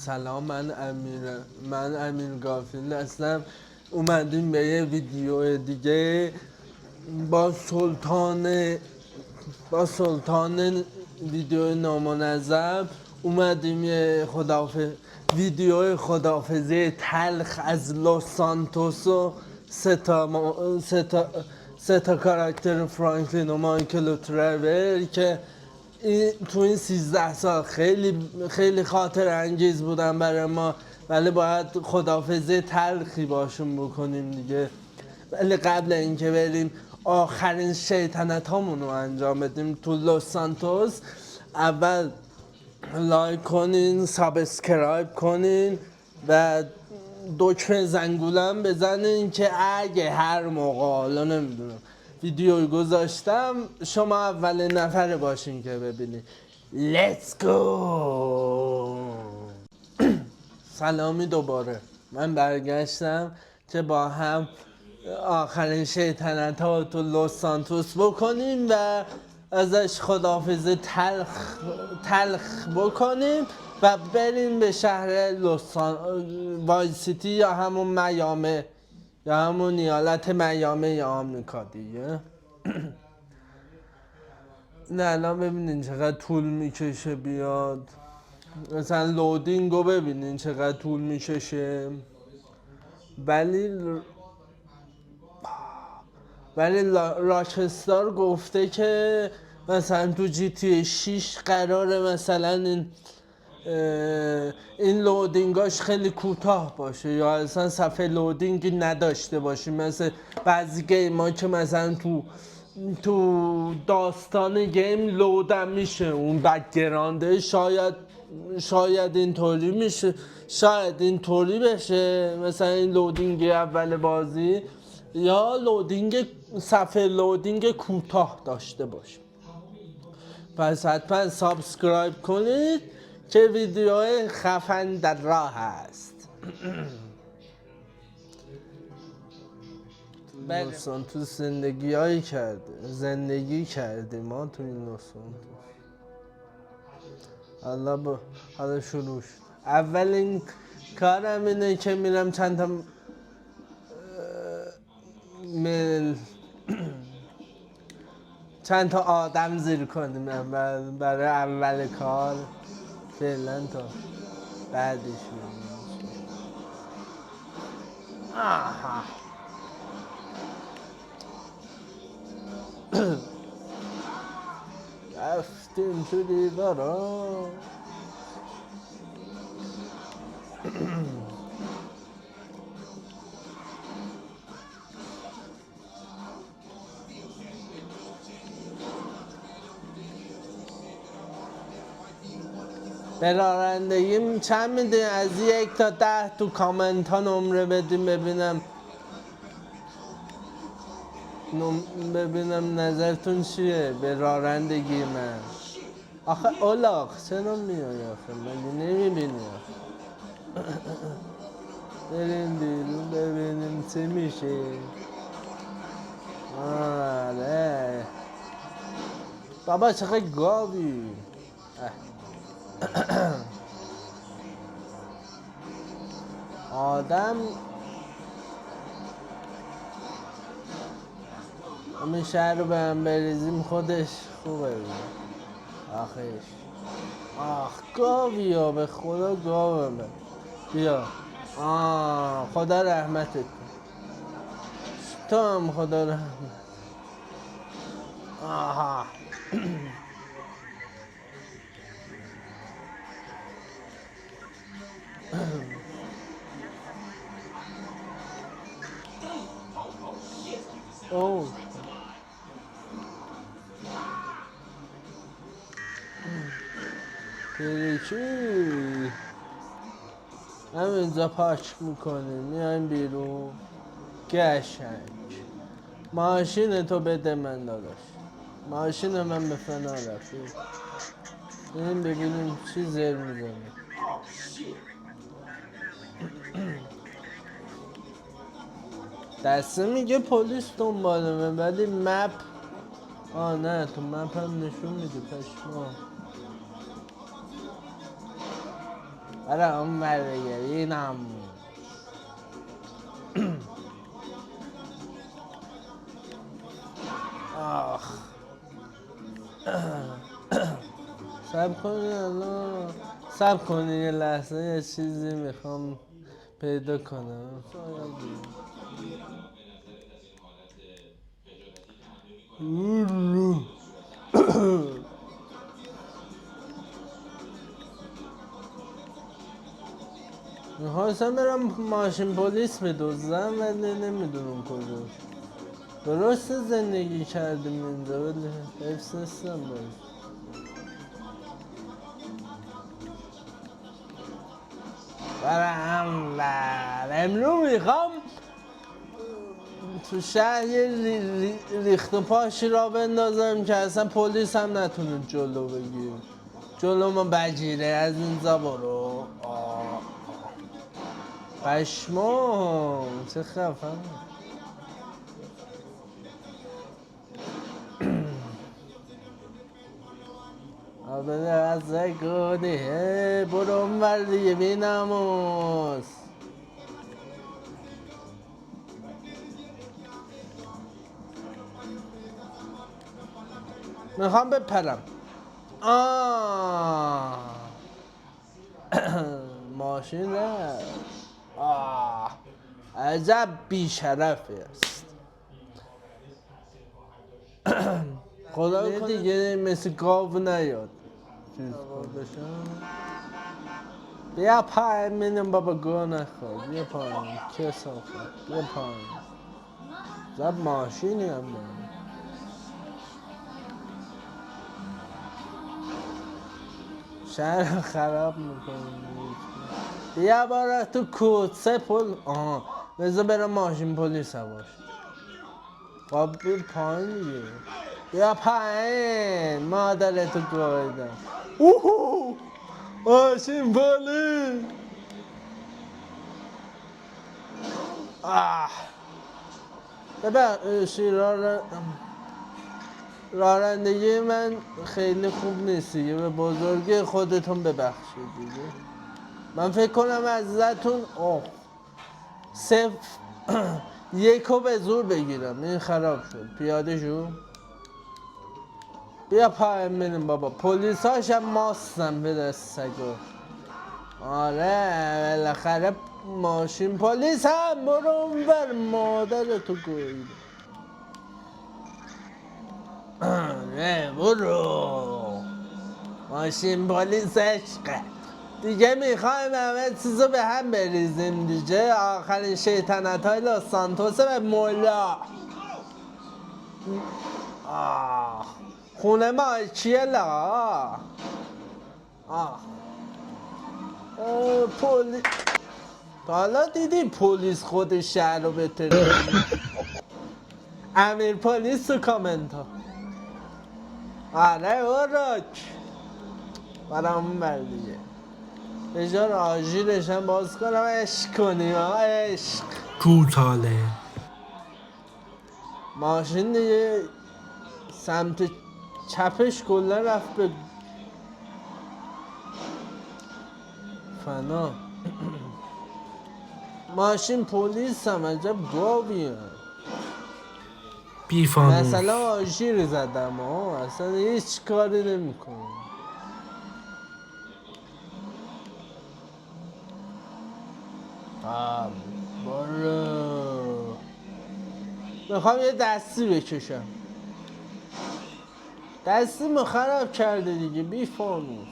سلام، من امیر گافیل هستم. اومدیم به یه ویدیو دیگه با سلطان ویدیو نامنظم. اومدیم یه ویدیو خداحافظی تلخ از لوس سانتوس و سه تا کاراکتر فرانکلین و مایکل و ترور که تو این 13 سال خیلی خاطر انگیز بودن برای ما، ولی باید خداحافظی تلخی باشون بکنیم دیگه. ولی قبل اینکه بریم آخرین شیطنت هامون رو انجام بدیم تو لوس سانتوس، اول لایک کنین، سابسکرایب کنین و دکمه زنگولم بزنین که اگه هر موقع حالا نمیدونم ویدیوی گذاشتم شما اولین نفر باشین که ببینین. Let's go. سلامی دوباره، من برگشتم که با هم آخرین شیطنت ها تو لوس سانتوس بکنیم و ازش خداحافظی تلخ بکنیم و بریم به شهر وای سیتی یا همون میامه یا همون ایالت میامه یا آمریکا دیگه. نه الان ببینین چقدر طول میکشه بیاد، مثلا لودینگو ببینین چقدر طول میکشه. ولی راکستار گفته که مثلا تو جی تی 6 قراره مثلا این لودینگاش خیلی کوتاه باشه یا اصلا صفحه لودینگی نداشته باشه، مثل بعضی گیم ها که مثلا تو داستان گیم لودم میشه اون بکگراونده. شاید اینطوری میشه، شاید اینطوری بشه مثلا این لودینگ اول بازی یا صفحه لودینگ کوتاه داشته باشه. پس حتما سابسکرایب کنید که ویدیو خفن در راه هست. لوس سانتوس زندگی کردیم ما تو این لوس سانتوس. حالا شروع شد. اولین کارم اینه که میرم چند تا چند تا آدم زیر کنیم برای اول کار فعلا تا بعدش میریم. رفتیم تو دیوارا. به رانندگیم چند میدین؟ از 1 تا 10 تو کامنت ها نمره بدیم ببینم نظرتون چیه به رانندگی من. آخه اولاغ چرا میای آخه مگه نمیبینی آخه؟ بریم بیرون ببینیم چی میشه. آره بابا چقدر گاوی. آدم همین شهر رو به هم بریزیم خودش خوبه. آخیش گاوی ها، به خدا گاوه. بیا خدا رحمتت کن. تو هم خدا رحمت. آها اوه تریکی همینجا پاک میکنیم میایم بیرون. گشنگ ماشین تو بده من داداش، ماشین من به فنا رفت. ببینیم چی زر میزنه. دسته میگه پلیس دنبالمه ولی مپ نه تو مپ هم نشون میده. پشما برای اون برگه اینم آخ سب کنی یه لحظه یه چیزی میخوام پیدا کنم میخواستم برم ماشین پلیس بدزدم ولی نمیدونم کجا درست زندگی کردیم اینجا ولی حفظ نیستم باید برم امرو میخوام تو شهر یه ریخت و پاشی را بندازم که اصلا پلیس هم نتونه جلو بگیر جلو ما بگیره از این برو پشمام چه خفن بده از گونه برو اونور دیگه بیناموس میخوام بپرم ماشین رفت عجب بیشرفی است خدا کنه دیگه مثل گاو نیاد چیز بشم بیا پایین منم بابا گوه نخواد بیا پایین کسافت بیا پایین زب ماشینی هم دارم شهر خراب میکنم بیا بارا تو کوتسه پل بذار برم ماشین پلیس باش خب بیا پایین دیگه بیا پایین مادرتو گایدم ماشین پلیس ببخشید رانندگی من خیلی خوب نیست دیگه به بزرگی خودتون ببخشید دیگه من فکر کنم ازتون یکو به زور بگیرم این خراب شد پیاده شو بیا پایم بریم بابا پلیس هاشم ماستم به دست سگا آره بالاخره ماشین پلیس هم برو اونور مادرتو گویده نه برو ماشین پلیس عشقه دیگه میخوایم همه چیزو به هم بریزیم دیگه آخرین شیطنت های لاس سانتوس به مولا خونه مالکیه لا پلیس حالا دیدی پلیس خود شهر رو بتره امیر پلیس تو کامنت ها آره اوراک برام بر دیگه به جار آژیرش هم باز کنم عشق کنیم عشق کوتاله ماشین دیگه سمت چپش کلا رفت به فنا ماشین پلیس هم عجب گاوی هم بیفانوس مثلا آژیر زدم اصلا هیچ کاری نمی کنم برو میخوام یه دستی بکشم دستی خراب کرده دیگه بیفانوس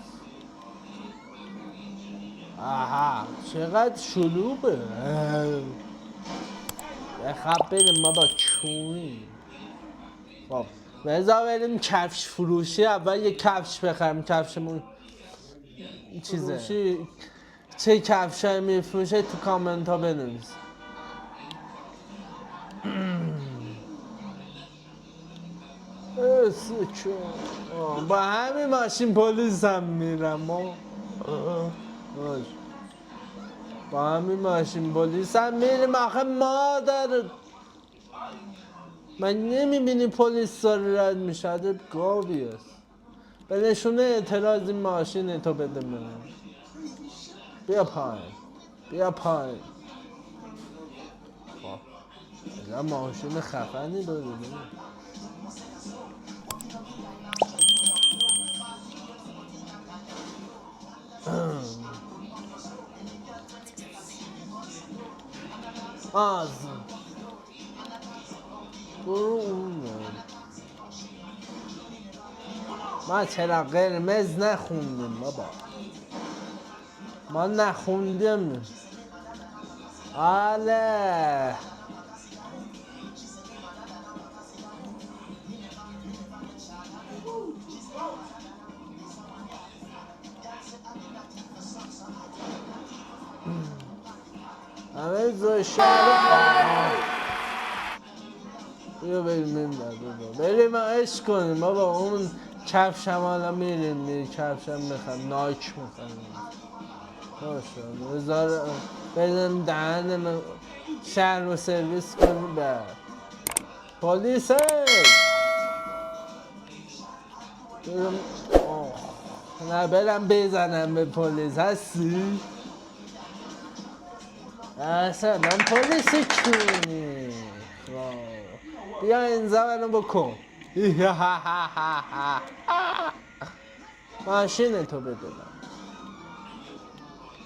چقدر شلوغه بخواب بریم بابا چونی خب بذار بریم کفش فروشی اول یه کفش بخرم کفشمون چیزه چه کفش های میفروشه تو کامنت ها بنویس با همین ماشین پلیس هم میرم با همین ماشین پلیس هم میریم آخه مادر من نمیبینی پلیس داره رد میشه عدد گاوی است به نشونه اعتراض این ماشین تو بده من بیا پایین بیا پایین. خب از ماشین خفنی داری ببین. آز برو اون. ما چرا قرمز نخوندیم بابا؟ ما نخوندیم. آله همه زوی شهر. بیا بریم این بابا، بریم عشق کنیم بابا. اون کفش هم حالا میریم کفش هم میخوام نایک میخوام باشه بذار بریم دهن شهر رو سرویس کنیم. بعد پلیس برم نه برم بزنم به پلیس. هستی؟ اصلا من پلیس کونی. بیا اینجا منو بکن. ماشین تو بده من.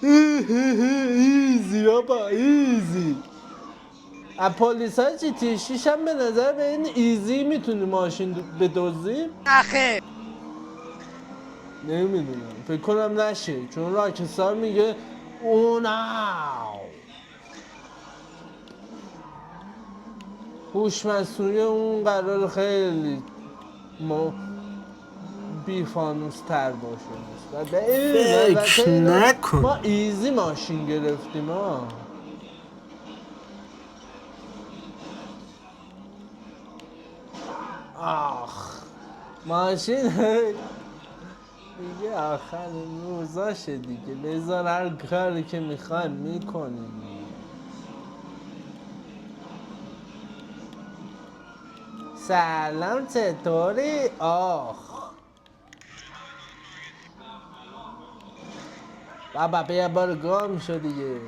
ایزی بابا ایزی. از پلیس های جی تی 6 هم به نظر به این ایزی میتونی ماشین بدزدی؟ آخه نمیدونم فکر کنم نشه چون راکستار میگه اوناو هوش مصنوعی اون قرار خیلی بیفانوس تر باشه. فکر ما نکن. ایزی ماشین گرفتیم ها. آخ ماشین دیگه آخرین روزاشه دیگه. بذار هر کاری که میخوایم میکنیم. سلام چطوری؟ آخ بابا بیا بار گم شو دیگه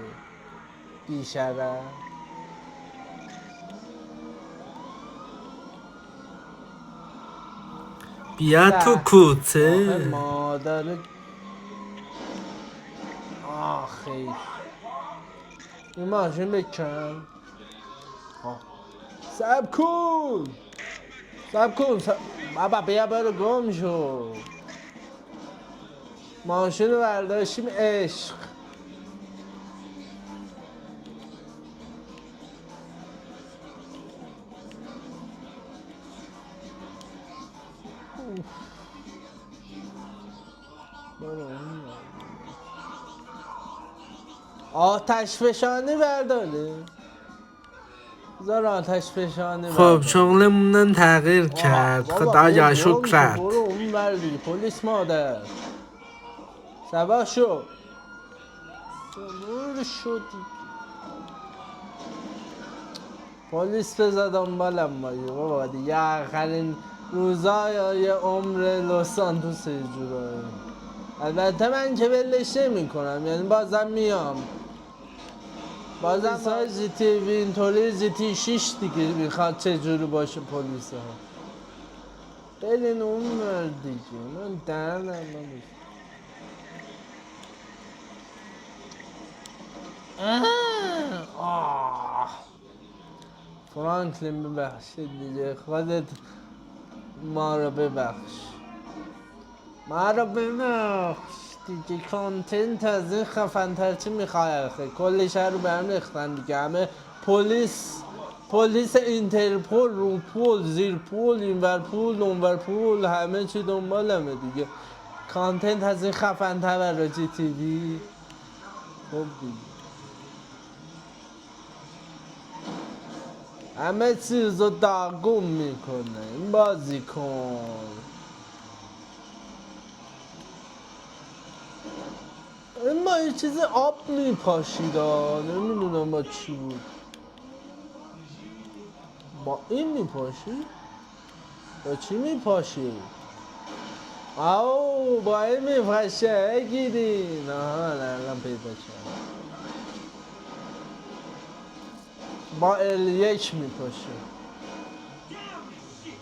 بیشرم. بیا تو آخه کوچه. مادر آخی این ماشین بکن. سب کن سب کن بابا بیا برو گم شو. ماشین رو برداشتیم عشق. آتش فشانی برداره. بذار آتش فشانی خب برداره. شغلمونم تغییر کرد بابا برو خدایا گم شو شکرت. برو اون بردی پلیس مادر. سبا شو برو شدی. پلیس بزد دنبالم بابا دیگه. آخرین روزای عمر لس سانتوس یه جورایی. البته من که ولش نمی کنم یعنی بازم میام. بازم های جی تی وی اینطوری جی تی 6 دیگه میخواد چجوری باشه پلیس ها. برین اون ور دیگه. من دهنم نمیشه. فرانکلین ببخشید دیگه. خودت ما رو ببخش. ما رو ببخش دیگه. کانتنت از این خفن‌تر چی میخوای آخه؟ کل شهر رو برم ریختن دیگه. همه پلیس اینترپل رو پول زیر پول اینور پول اونور پول همه چی دنبالمه دیگه. کانتنت از این خفن‌تر برای جی تی وی. خب دیگه همه چیز رو داغون میکنه. این بازی کن. این با یه چیز آب میپاشید نمیدونم با چی بود. با این میپاشی؟ با چی میپاشی؟ آو با این میفشه گیرین. آها الان پیدا شد. با L1 میپاشه.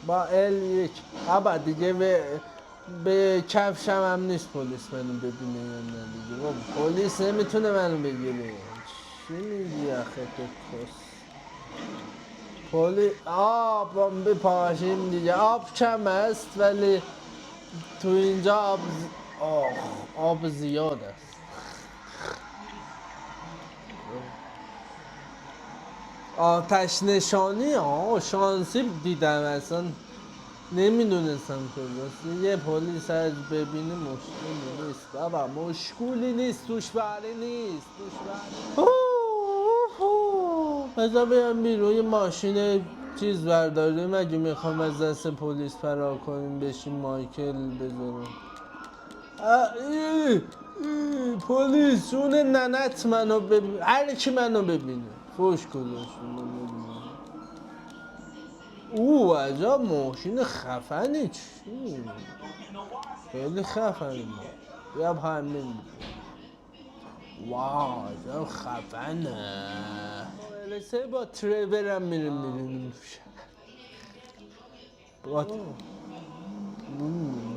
با L1 ابا دیگه به کفشم هم نیست پلیس منو ببینه یا نه دیگه. بابا پلیس نمیتونه منو بگیره. چی میگی آخه تو کس؟ آب بپاشیم دیگه. آب کم است ولی تو اینجا آب زیاد است. آتش نشانی شانسی دیدم اصلا نمیدونستم کجاست. یه پلیس از ببینه مشکلی نیست بابا. مشکلی نیست. دشواری نیست. بذار بیام بیرون یه ماشین چیز برداریم اگه میخوام از دست پلیس فرار کنیم بشیم مایکل بذارم. پلیس اون ننت منو ببین. هر کی منو ببینه فوش گذاشتون. عجب ماشین خفنی. چی؟ خیلی خفنی. بیا همین. واو عجب خفنه. برسه با تریورم میریم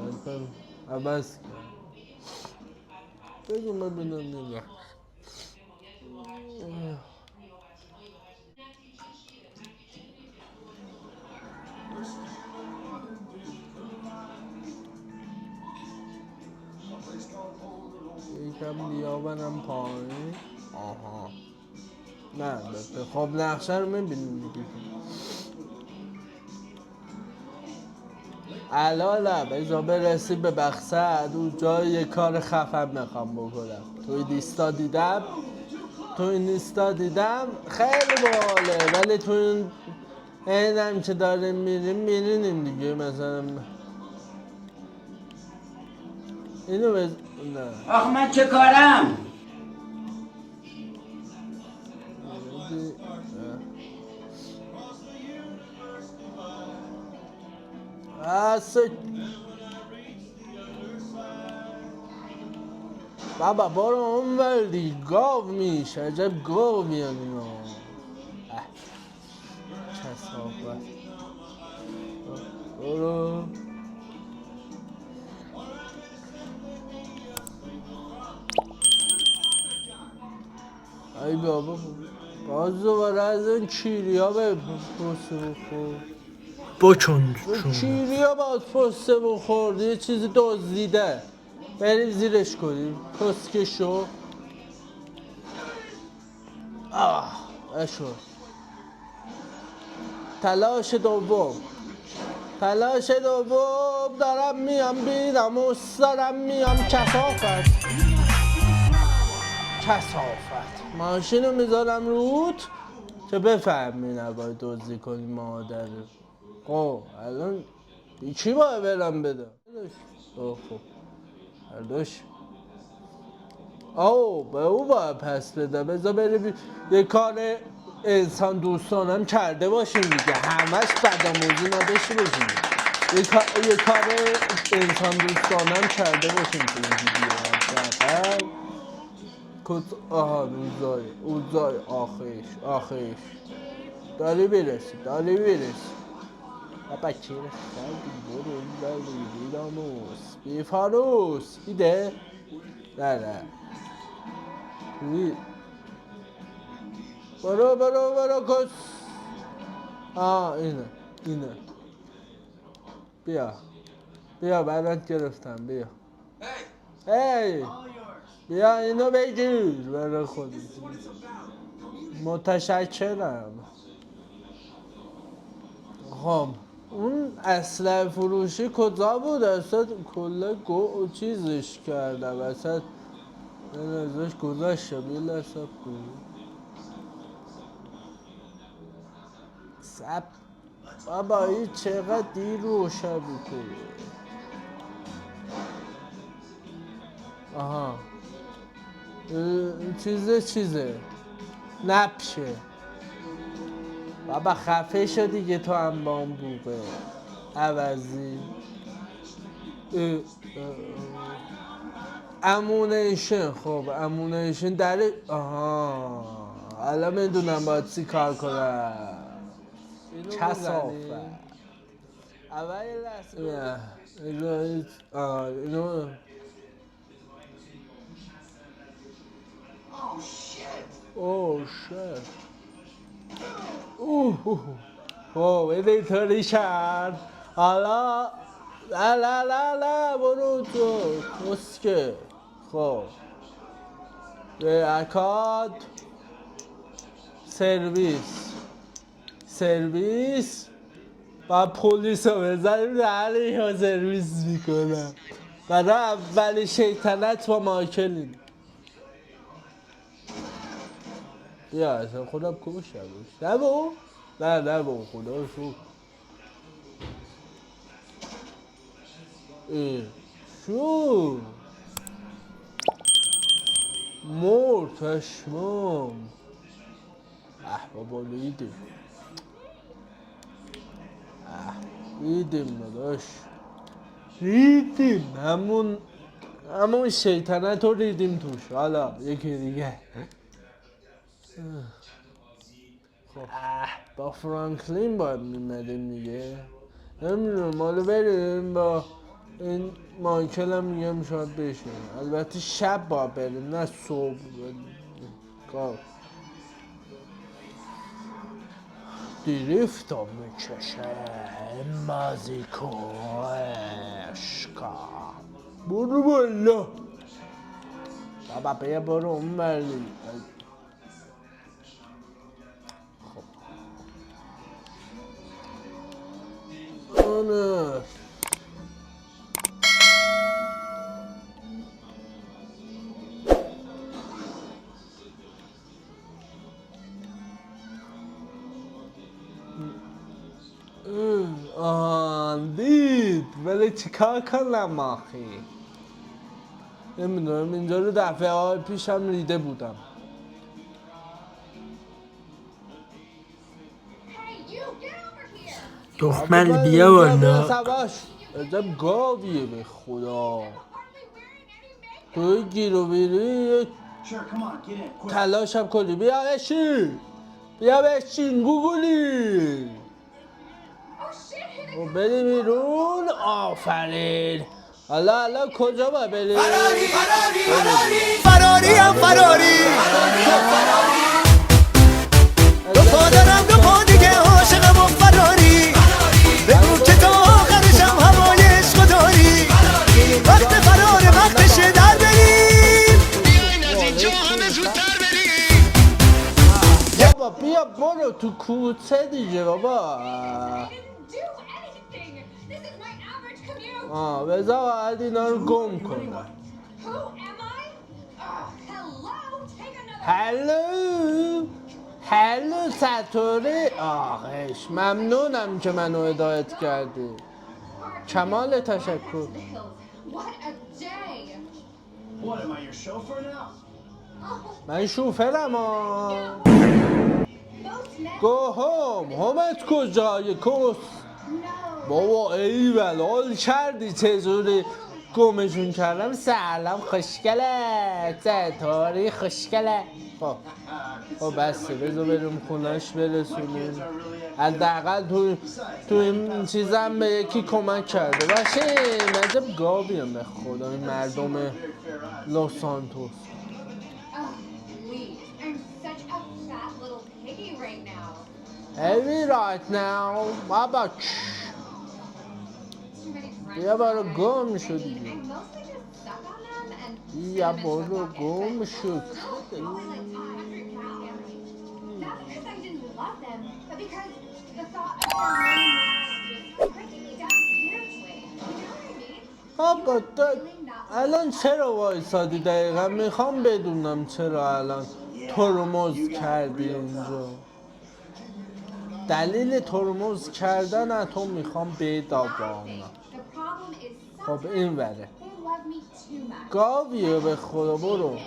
مثلا عباس بگو ببینم نگه. یکم بیابنم پایین. آها نه خب نقشه رو میبینیم دیگه. الالا بذار برسی به مقصد. اون جای یه کار خفن میخوام بکنم. تو این اینستا دیدم خیلی باحاله ولی تو این اینم که داریم میرینیم دیگه. مثلا اینو نه آخ من چه کارم؟ بابا برو اون وردی گاو میشه. عجب گاو میان اینا. کسافت. برو ای بابا باز دوباره از این کیریا به پسته بخور. بکن کیریا باز پسته بخورد. یه چیزی دزدیده. بریم زیرش کنیم کسکشو. اشو تلاش دوم دارم میام بینم دارم میام. کثافت ماشین رو میذارم روت که بفهمی نباید دزدی کنی مادر. خب الان چی باید برم بدم؟ خب هردوش به او باید پس بدم. بذار بریم یه کار انسان دوستانم کرده باشیم دیگه. همش بدآموزی نداشته باشیم. یه کار انسان دوستانم کرده باشیم تو این ویدیو. روزای آخیش داری بیرسی بابا چیره خیلی برو بیفانوس ایده نه برو کس. اینه بیا برات گرفتم. بیا بیا اینو بگیر برای خودت. متشکرم. خب اون اسلحه فروشی کجا بود؟ اصلا کلا چیزش کردم اصلا ازش گذاشتم. یه لحظه بود بابا این چقدر دیر روشن میکنه. آها چیزه نپشه. بابا خفه شو دیگه تو هم با اون بوقه عوضی. امونیشن. خب امونیشن در الان میدونم باید چی کار کنم. کسافت اول اینو اوه شت خب اینه اینطوری کرد. حالا لا برو تو کسکه. خب اکاد سرویس و پلیس رو بزنیم در ها سرویس میکنم. برای اول شیطنت با مایکلین. بیا اصلا خودم کشتم نبو؟ نه با خدا شو شو مرتشمام. بابا ریدیم نداشت ریدیم همون شیطنت رو ریدیم توش. حالا یکی دیگه خب با فرانکلین باید میمدیم دیگه. نمیدونم مالو بریم با این مایکل هم میگم شاید بشیم. البته شب باید بریم نه صبح. دریفت هم میکشه مازیکو عشقا. برو بالا بابا بیا برو اون برلی. خب آنه دید ولی چیکار کنم آخی. نمیدونم اینجا رو دفعه های پیشم ریده بودم. دختمل بیا بالا. عجب گاویه به خدا. توی گیر و بیری تلاشم کنی. بیا بشین گوگولی. و بریم بیرون. آفرین. حالا کجا باید بریم؟ فراری دو پا دارم دو پا دیگه عاشقم و فراری. بگو که تا آخرشم هوای عشق داری. وقت فرار وقتشه در بریم. بیاین از اینجا همه زودتر بریم. بابا بیا برو تو کوچه دیگه بابا. بذار باید اینا رو گم کنم. هلو ساتوری. آخش ممنونم که منو هدایت کردی. کمال تشکر. من شوفرم گو همت کجای کس. بابا ای ولال کردی چجوری گمشون کردم. سلام خوشگله ستاری خوشگله. خب بسته بذار بریم خونش برسونیم. حداقل تو این چیزم به یکی کمک کرده باشیم. عجب گاویم به خدا این مردم لس سانتوس. Heavy right now بابا بیا برو گم شدی. بیا برو گم شد. بابا الان چرا وایسادی؟ دقیقا میخوام بدونم چرا الان ترمز کردی اینجا. دلیل ترمز کردن اتم میخوام بدونم. خب این وره گاویه به خدا. برو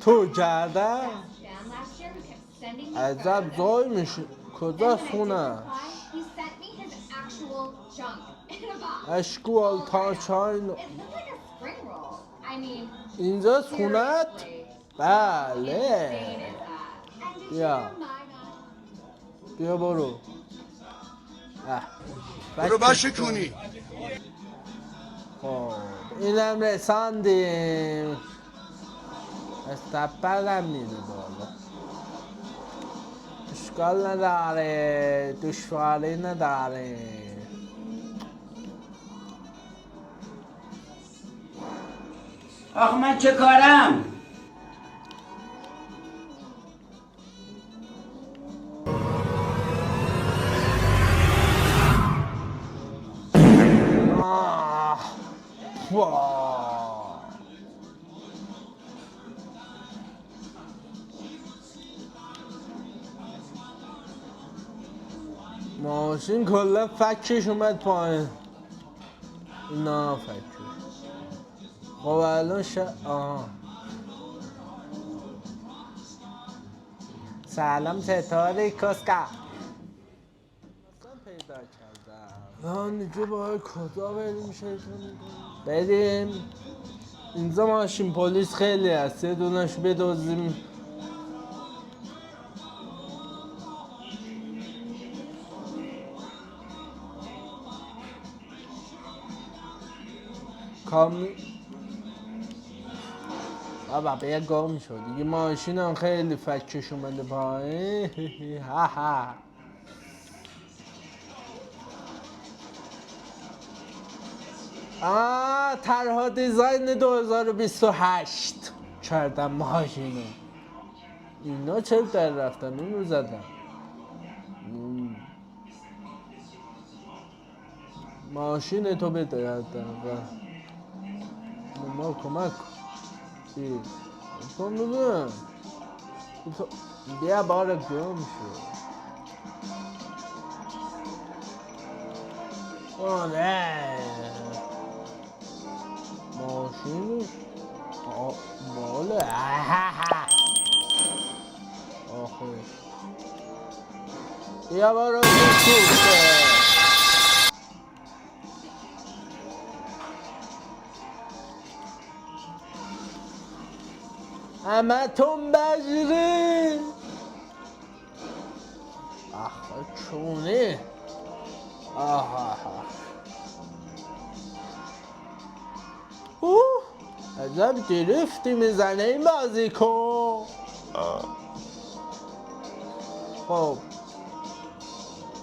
تو گرده عجب زای میشه. کجا خونه؟ He sent me his actual junk in a box. اشکوال تا چای It looked like a spring roll. I mean, اینجا خونت؟ seriously. بله Insane is that? And did you بیا know my بیا برو برو بشکونی خب اینم رساندیم استپلم میره بالا اشکال نداره دشواری نداره آخه من چه کارم؟ واه. ماشین کلا فکش اومد پایین نه فکش خب الان آها سلام چطوری کسکا پیدا کردم اینجا باید کجا بریم شیطان بریم اینجا ماشین پلیس خیلی هست یه دونش بدوزیم بابا بیا گم شد دیگه ماشین هم خیلی فکش اومده پایین ها ها طرح دیزاین 2028 کردم ماشینو اینا چه در رفتن اینو زدم ماشین تو بده ما کمک چی؟ تو میدونم بیا بار گم شد آره ماشین باله آخه بیا بارو گم همه تون بجری آخه چونه آها عجب درفتی میزنه این بازی کن خب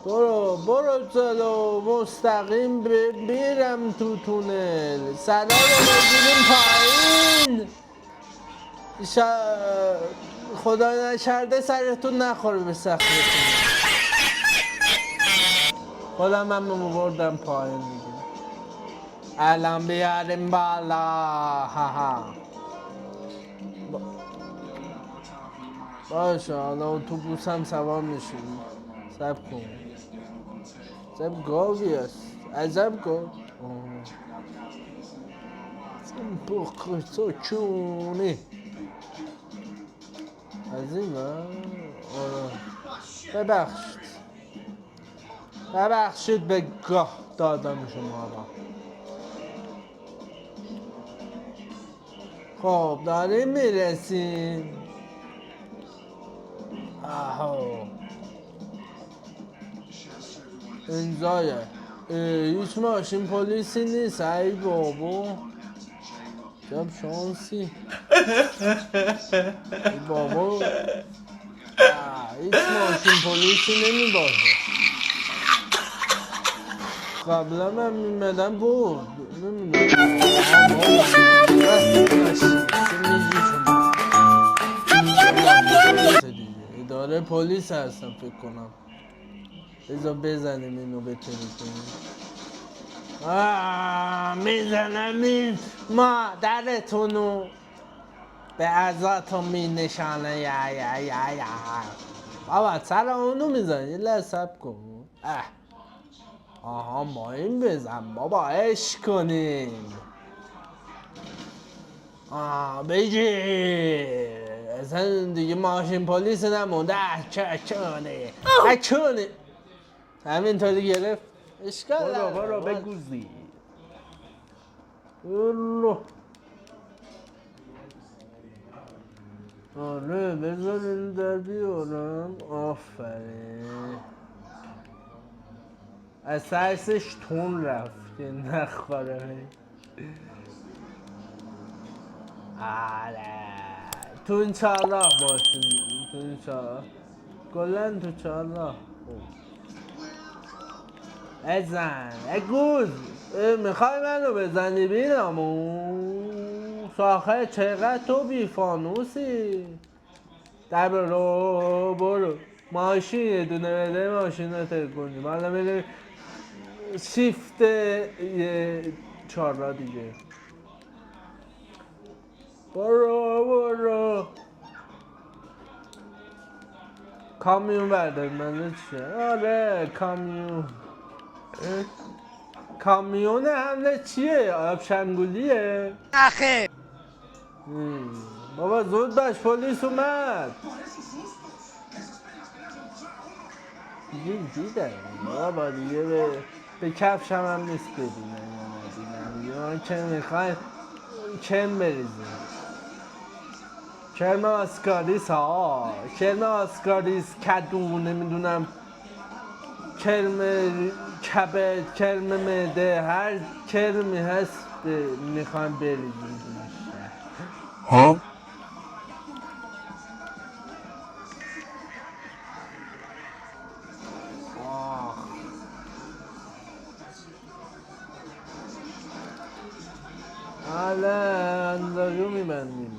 برو جلو مستقیم بیرم تو تونل سرا رو بگیریم پایین خدا نکرده سرتون نخوره به سختتون خودم هم بردم پایین دیگه الان بیاریم بالا ها باشه حالا اتوبوس هم سوار میشیم سب کن سب گاوی است عجب گاو بخور تو چونه از این ببخشید به گاه دادم شما را خب داریم میرسیم اینجایه هیچ ماشین پلیسی نیست ای بابا جب شانسی ای بابا هیچ ماشین پلیسی نمی باشه قبلا من میمدم بود اداره پلیس هستم فکر کنم بذار بزنیم اینو بتونیم میزنم این مادرتونو به عزاتون می نشانه یا بابا سر اونو میزن یه لحظب کن آها ما این بزن بابا عشق کنیم بگیر اصلا دیگه ماشین پلیس نمونده. چونه چونه همینطوری گرفت. اشکال نداره. برو بگوزی. برو. آره بذار این در بیارم. آفرین. از سرسش تون رفت که نخواره. آره تو این چهارراه باشین. تو این چهارراه کلن تو چهارراه. بزن اگوز. میخوای منو بزنی بینامون ساخه چقدر تو بیفانوسی. در برو ماشین یه دونه بده ماشین رو ترکونیم. حالا میره شیفت یه چهارراه دیگه. برو کامیون برداریم. من چیه؟ آره کامیون. کامیون حمله چیه؟ آب شنگولیه؟ آخه بابا زود باش پلیس اومد. دیگه دیدم بابا دیگه به کفش هم نیست ببینن یا ندیدن. که میخواین کم بریزیم. کرم آسکاریس ها. کرم آسکاریس کدو نمیدونم کرم کبد کرم معده هر کرمی هست میخوایم بریزیم. ها الان اندازو میبندیم.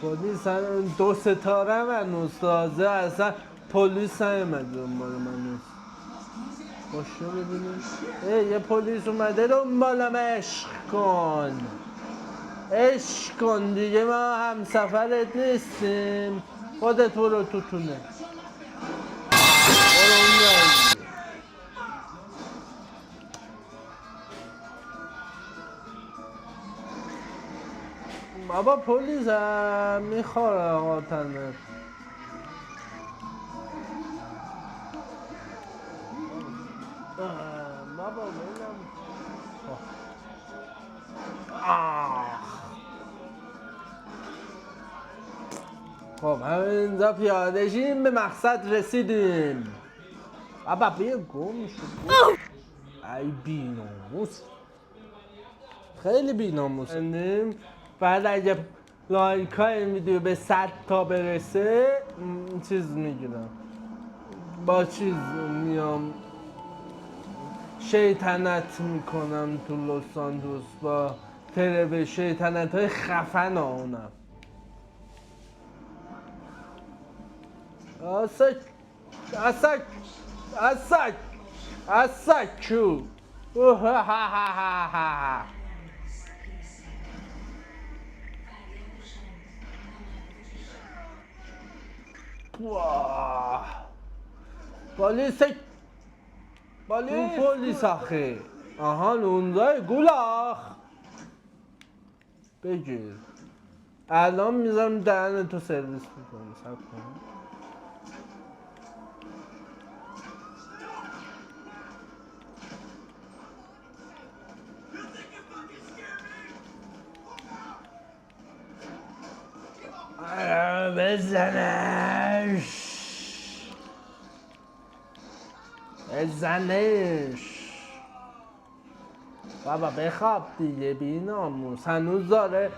پلیس دو ستاره من تازه اصلا پلیس نیومد دنبال من. باشه ببینیم. یه پلیس اومده دنبالم. عشق کن دیگه ما همسفرت نیستیم. خودت برو تو تونه. برو اون بابا پلیس هم میخوره قاطنه. بابا ببینم. خب همینجا پیاده شیم به مقصد رسیدیم. بابا بیا گم شد. ای بی‌ناموس. خیلی بی‌ناموس. بعد اگه لایک های این ویدیو به 100 تا برسه چیز میگیرم. با چیز میام شیطنت میکنم تو لس آنجلس با ترور شیطنت های خفن اونم. اسکو پلیس آخه. آها نوندای گولاخ بگیر. الان میذارم دهن تو سرویس میکنم. سب کن. بزنش بابا بخواب دیگه بی‌ناموس. هنوز داره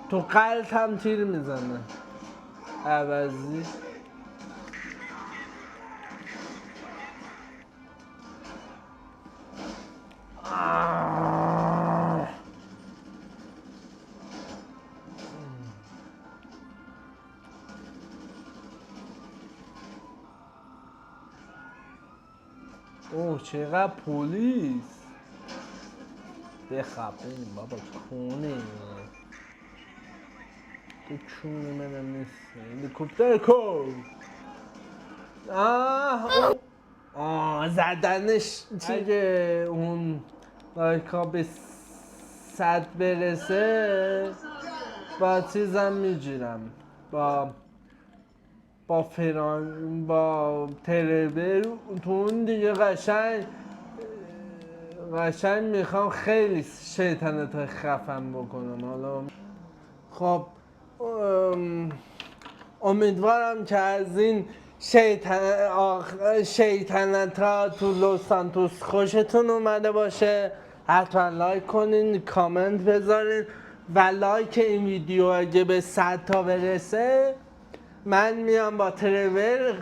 تو قلب هم تیر میزنه عوضی. اوه چقدر پلیس. بخواب ببین بابا خونه چون منم نیست هلیکوپتر کو زدنش اگه اون لایکا به 100 برسه با چیزم میگیرم با ترور تو اون دیگه قشنگ میخوام خیلی شیطنت خفن بکنم. حالا خب امیدوارم که از این شیطنت ها تو لس سانتوس خوشتون اومده باشه. حتما لایک کنین، کامنت بذارین و لایک این ویدیو اگه به 100 تا برسه من میام با ترور